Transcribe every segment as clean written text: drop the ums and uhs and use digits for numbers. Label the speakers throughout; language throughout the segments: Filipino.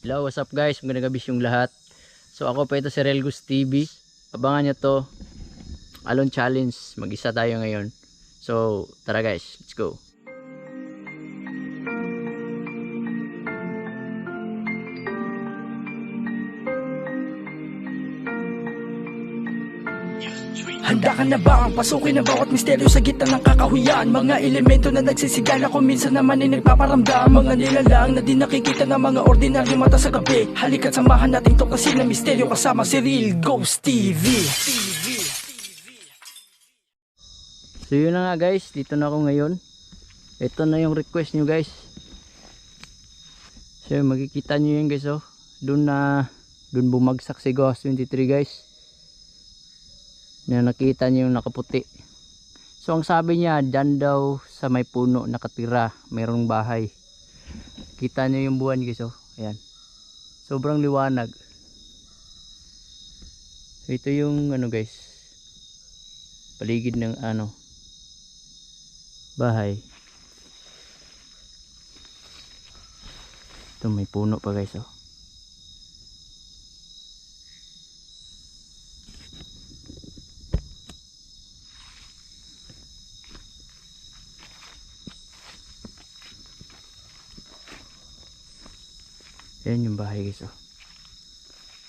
Speaker 1: Hello, what's up guys? Magandang gabi yung lahat. So ako pa ito si Relgus TV. Abangan nyo to. Alone challenge. Mag-isa tayo ngayon. So tara guys, let's go.
Speaker 2: Handa ka na bang pasukin ang bawat misteryo sa gitna ng kakahuyan? Mga elemento na nagsisigala kung minsan naman ay nagpaparamdam. Mga nilalang na di nakikita ng mga ordinaryo mata sa gabi. Halika't samahan natin to kasi na misteryo kasama si Real Ghost TV.
Speaker 1: So yun na nga guys, dito na ako ngayon. Ito na yung request nyo guys. So makikita nyo yun guys oh. Doon bumagsak si Ghost 23 guys. Na nakita niyo yung nakaputi. So ang sabi niya, dyan daw sa may puno nakatira, mayroong bahay. Kita niyo yung buwan guys oh. Ayan. Sobrang liwanag. So, ito yung ano guys. Paligid ng ano bahay. Ito may puno pa guys oh. Yan yung bahay guys oh.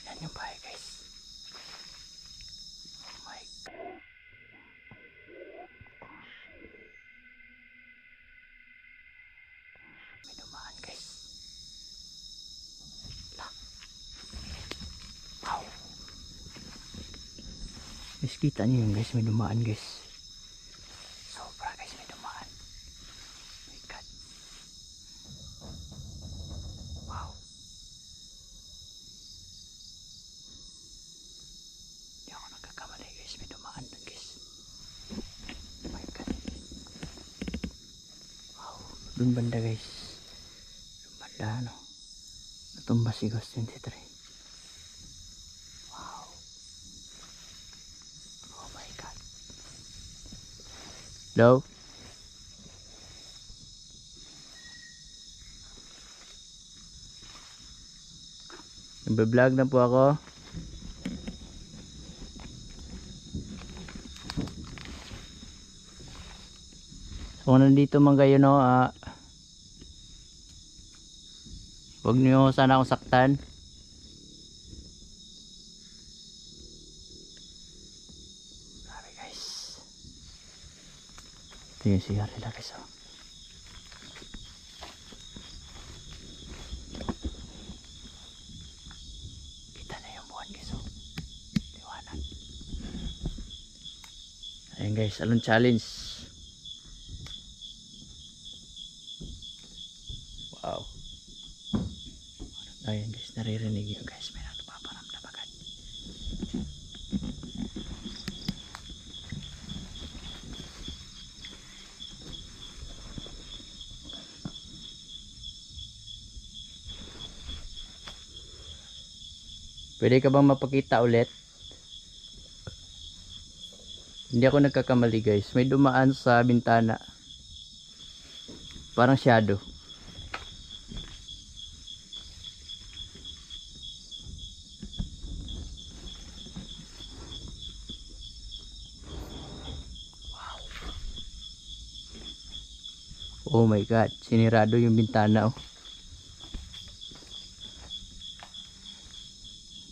Speaker 1: Yan yung bahay guys. Oh my God. May dumaan guys. Wow. Guys, kita nyo yun guys, may dumaan guys. Sobra guys, may dumaan. Oh my God. Wow. Hindi ako nagkakamali guys, may dumaan dun guys. Oh my God. Wow. Dun banda guys. Dun banda ano. Natumba si Ghost 23. Wow. Oh my God. Hello? Nagbe-vlog na po ako. So kung nandito man kayo no, huwag niyo sana akong saktan. Grabe guys. Ito yung CR nila guys oh. Kita na yung buwan guys oh. Liwanag. Ayan guys, alone challenge. Wow. Ayan guys, naririnig nyo guys, may nagpaparamdam agad. Pwede ka bang mapakita ulit? Hindi ako nagkakamali guys, may dumaan sa bintana. Parang shadow. Oh my God, sinirado yung bintana oh.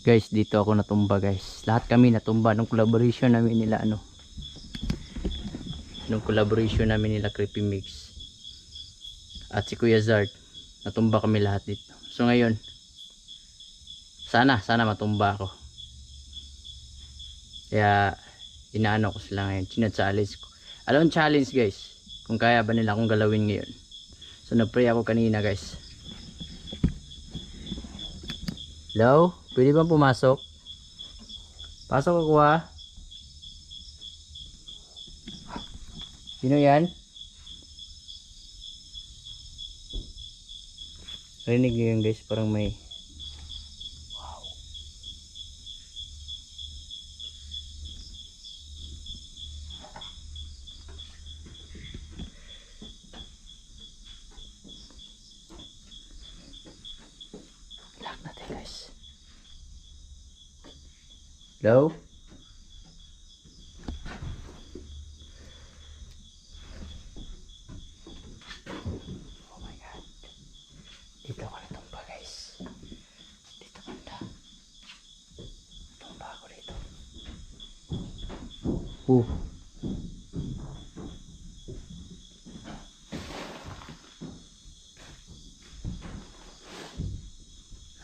Speaker 1: Guys, dito ako natumba guys. Lahat kami natumba nung collaboration namin nila ano. Nung collaboration namin nila Creepy Mix at si Kuya Zard. Natumba kami lahat dito. So ngayon, sana matumba ako. Kaya inaano ko sila ngayon, challenge ko. Alone challenge guys. Kung kaya ba nila akong galawin ngayon. So nagpray ako kanina guys. Hello? Pwede bang pumasok? Pasok ako ah. Sino yan? Rinig yun guys, parang may wow. Hello? Oh my god. Dito ako natumba guys. Dito banda. Tumba ako dito.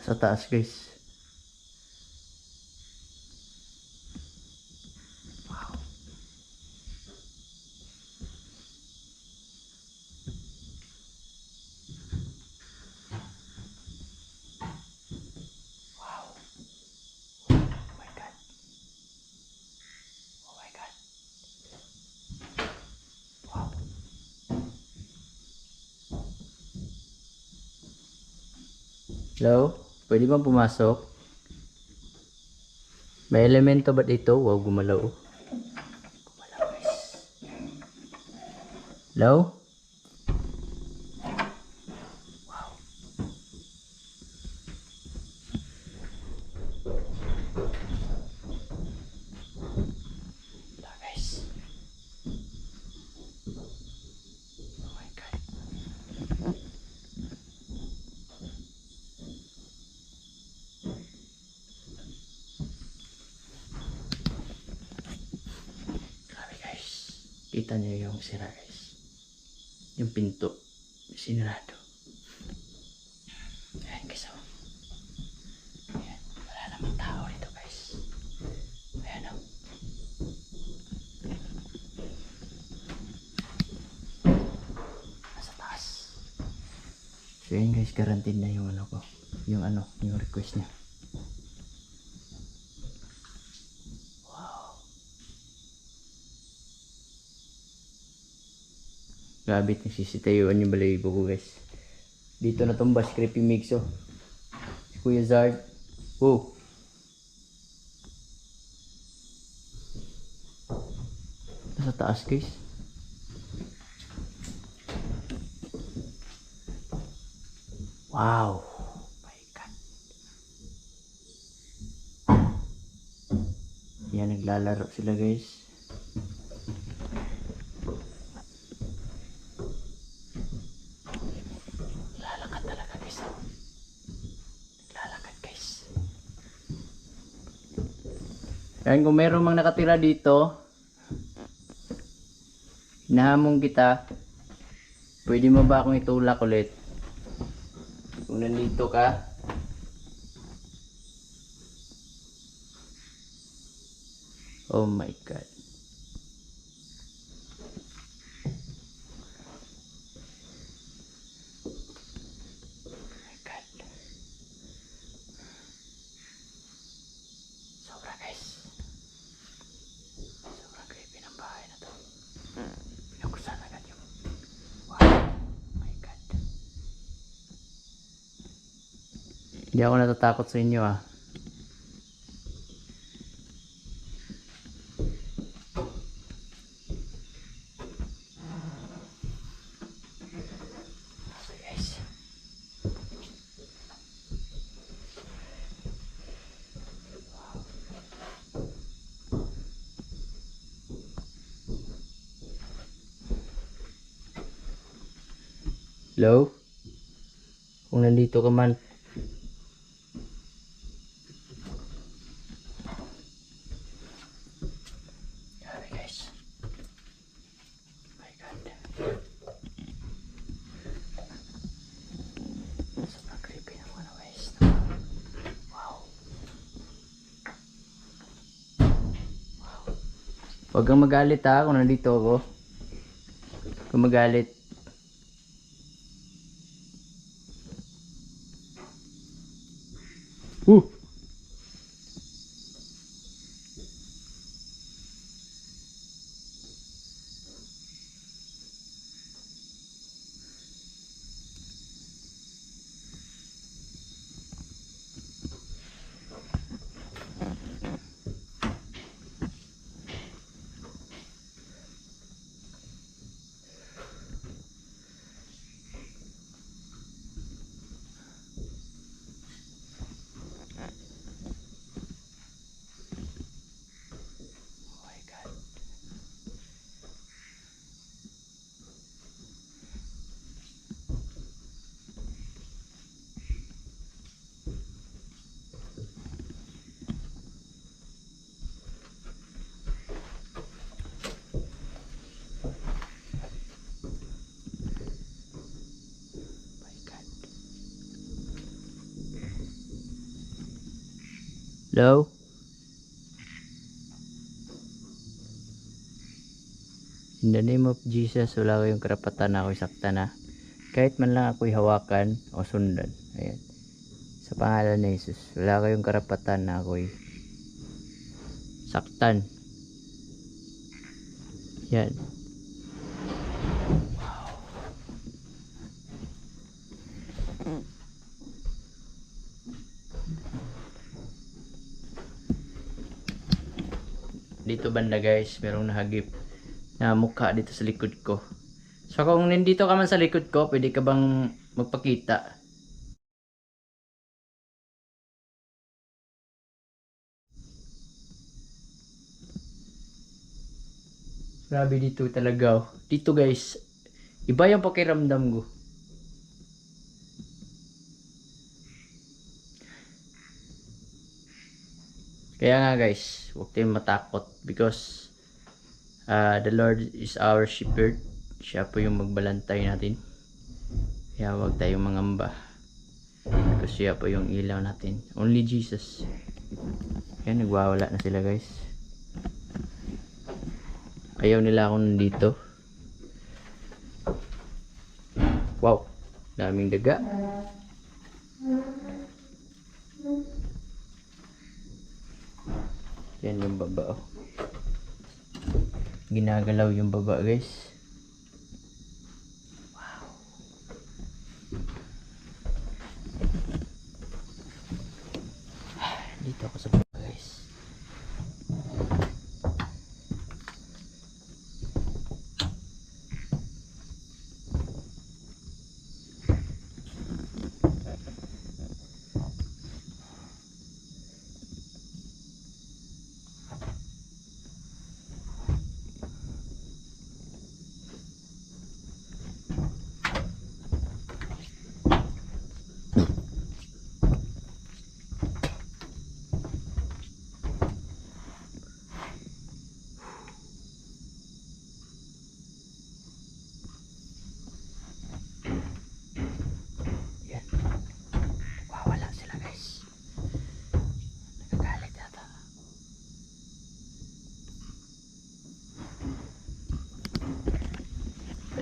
Speaker 1: Sa taas guys. Hello? Pwede bang pumasok? May elemento ba dito? Wow, gumalaw. Gumalaw guys. Hello? Wow. Wala guys. Oh my god. Grabe guys. Kita niyo yung sira guys. Yung pinto. Sinarado. Ayan guys oh. Ayan. Wala namang tao dito guys. Ayan oh. Nasa taas. So yun guys, guaranteed na yung ano ko. Yung ano, yung request niya. Grabe itong sisitayuan yung balayibo ko guys. Dito natumba si Creepy Mix oh. Si Kuya Zard. Oh. Nasa taas guys. Wow. My God. Yan, naglalaro sila guys. Kaya kung meron mang nakatira dito, hinahamon kita, pwede mo ba akong itulak ulit? Kung nandito ka, oh my God. Hindi ako natatakot sa inyo ah. Okay guys. Hello? Kung nandito ka man. Huwag kang magalit ha kung nandito ako. Kung magalit. Hello? In the name of Jesus, wala kayong karapatan na ako'y saktan na. Kahit man lang ako'y hawakan o sundan. Ayan. Sa pangalan ni Jesus, wala kayong karapatan na ako'y saktan. Yan. Dito banda guys, merong nahagip na mukha dito sa likod ko. So kung nandito ka man sa likod ko, pwede ka bang magpakita? Grabe dito talaga. Oh. Dito guys, iba yung pakiramdam ko. Kaya nga guys, huwag tayong matakot because the Lord is our shepherd. Siya po yung magbalantay natin. Kaya huwag tayong mangamba. Because siya po yung ilaw natin. Only Jesus. Kaya nagwawala na sila guys. Ayaw nila akong nandito. Wow, daming daga. Yan yung baba oh. Ginagalaw yung baba guys. Wow. Dito ako sa baba guys.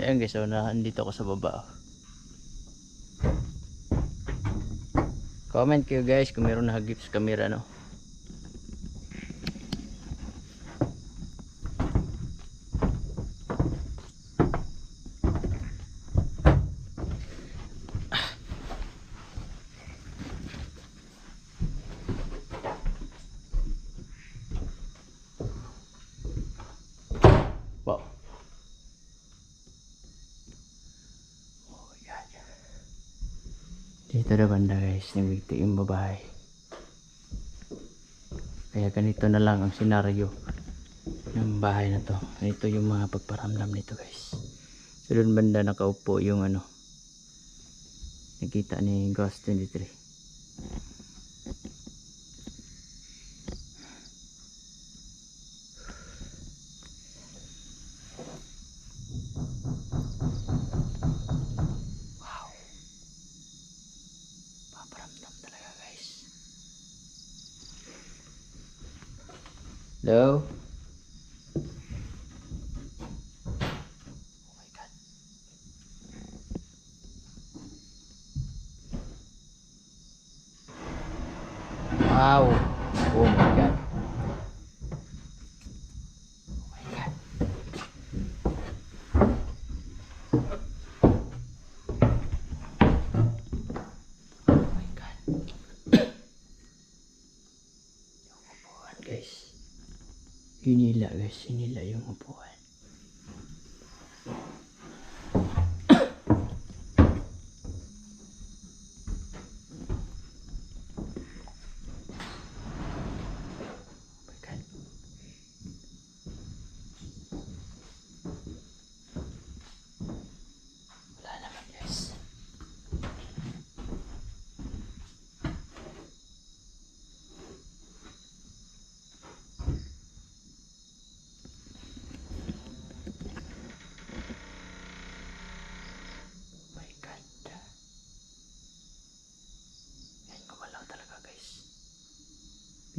Speaker 1: Ayan guys, so nandito ako sa baba. Comment kayo guys kung meron nahagip sa camera no. Wow. Dito na banda guys, nagwigti yung babae. Kaya ganito na lang ang senaryo ng bahay na to. Ito yung mga pagparamdam nito guys. So doon banda nakaupo yung ano, nakita ni Ghost 23. Hello? Oh my God. Wow. Oh my God. Oh my God. Oh my God. Yung upuan guys. Hinila guys. Hinila yung upuan.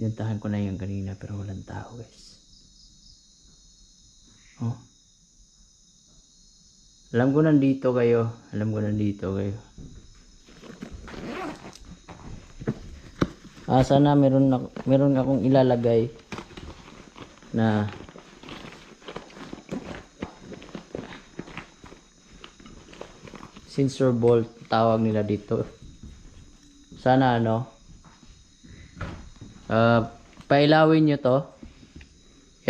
Speaker 1: Pinuntahan ko na yung kanina pero walang tao guys. Oh. Alam ko nandito kayo. Sana meron akong ilalagay na sensor bolt tawag nila dito. Sana pailawin nyo to.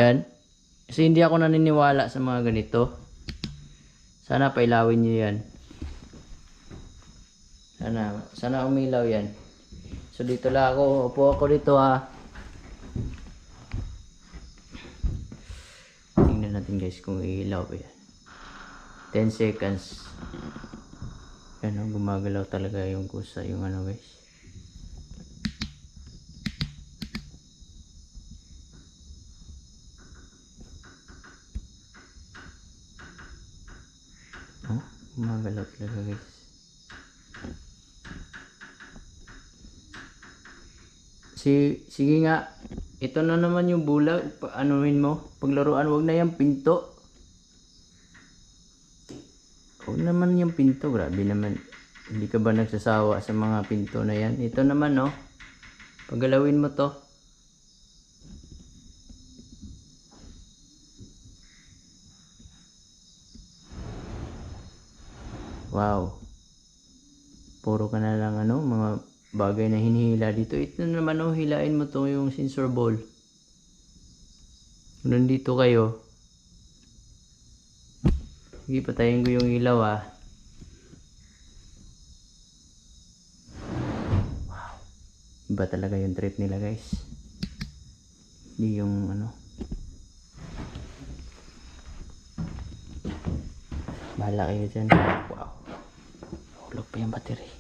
Speaker 1: Yan. Kasi hindi ako naniniwala sa mga ganito. Sana pailawin nyo yan. Sana umilaw yan. So dito lang ako. Upo ako dito ha. Tingnan natin guys kung ilaw ba yan. 10 seconds. Yan gumagalaw talaga yung kusa. Yung guys. Gumagalaw talaga guys. Sige nga. Ito na naman yung bulag. Anuhin mo. Paglaruan, wag na yung pinto. Huwag naman yung pinto. Grabe naman. Hindi ka ba nagsasawa sa mga pinto na yan? Ito naman paggalawin mo to. Wow. Puro ka na lang mga bagay na hinihila dito. Ito naman hilain mo to yung sensor ball. Kung nandito kayo. Sige, patayin ko yung ilaw Wow. Iba talaga yung trip nila guys. Hindi yung bahala kayo dyan. Wow. Hulog pa yung battery.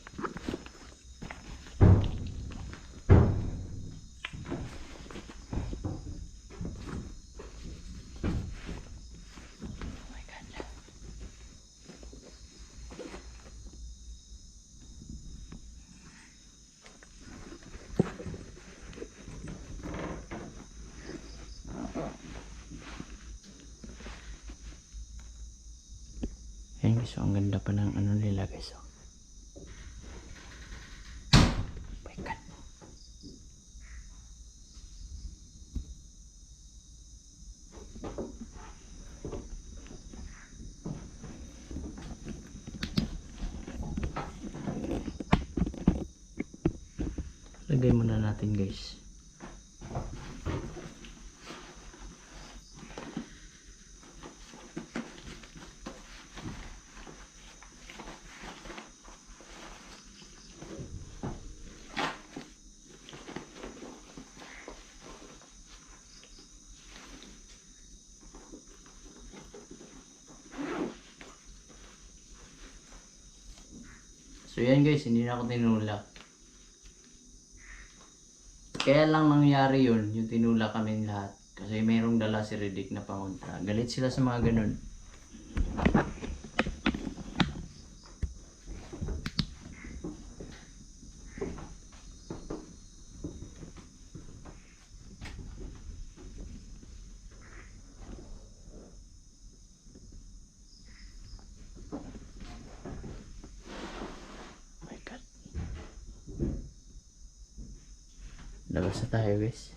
Speaker 1: Ayan guys, ang ganda pa ng nila guys. My God. Lagay muna natin guys. So yan guys, hindi na ako tinulak. Kaya lang nangyari yun, yung tinulak kami lahat. Kasi mayroong dala si Riddick na pangontra. Galit sila sa mga ganun. Labas na tayo guys.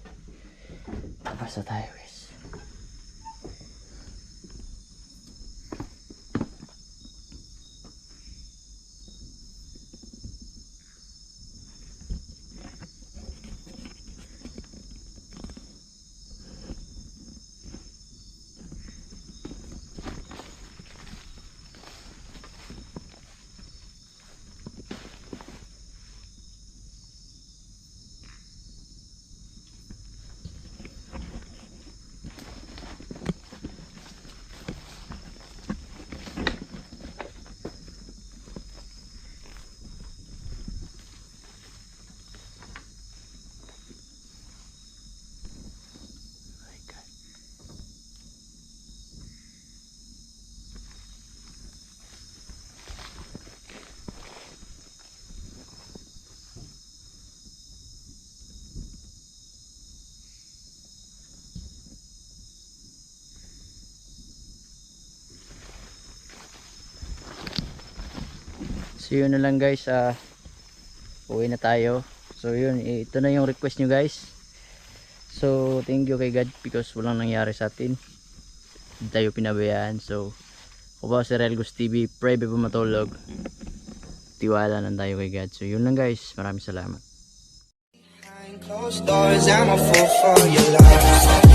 Speaker 1: So yun na lang guys, uwi na tayo. So yun, ito na yung request nyo guys. So thank you kay God because walang nangyari sa atin, hindi tayo pinabayaan. So ako ba si Relgos TV, pray before matulog, tiwala lang tayo kay God. So yun lang guys, maraming salamat.
Speaker 3: Closed doors, I'm a fool for your love.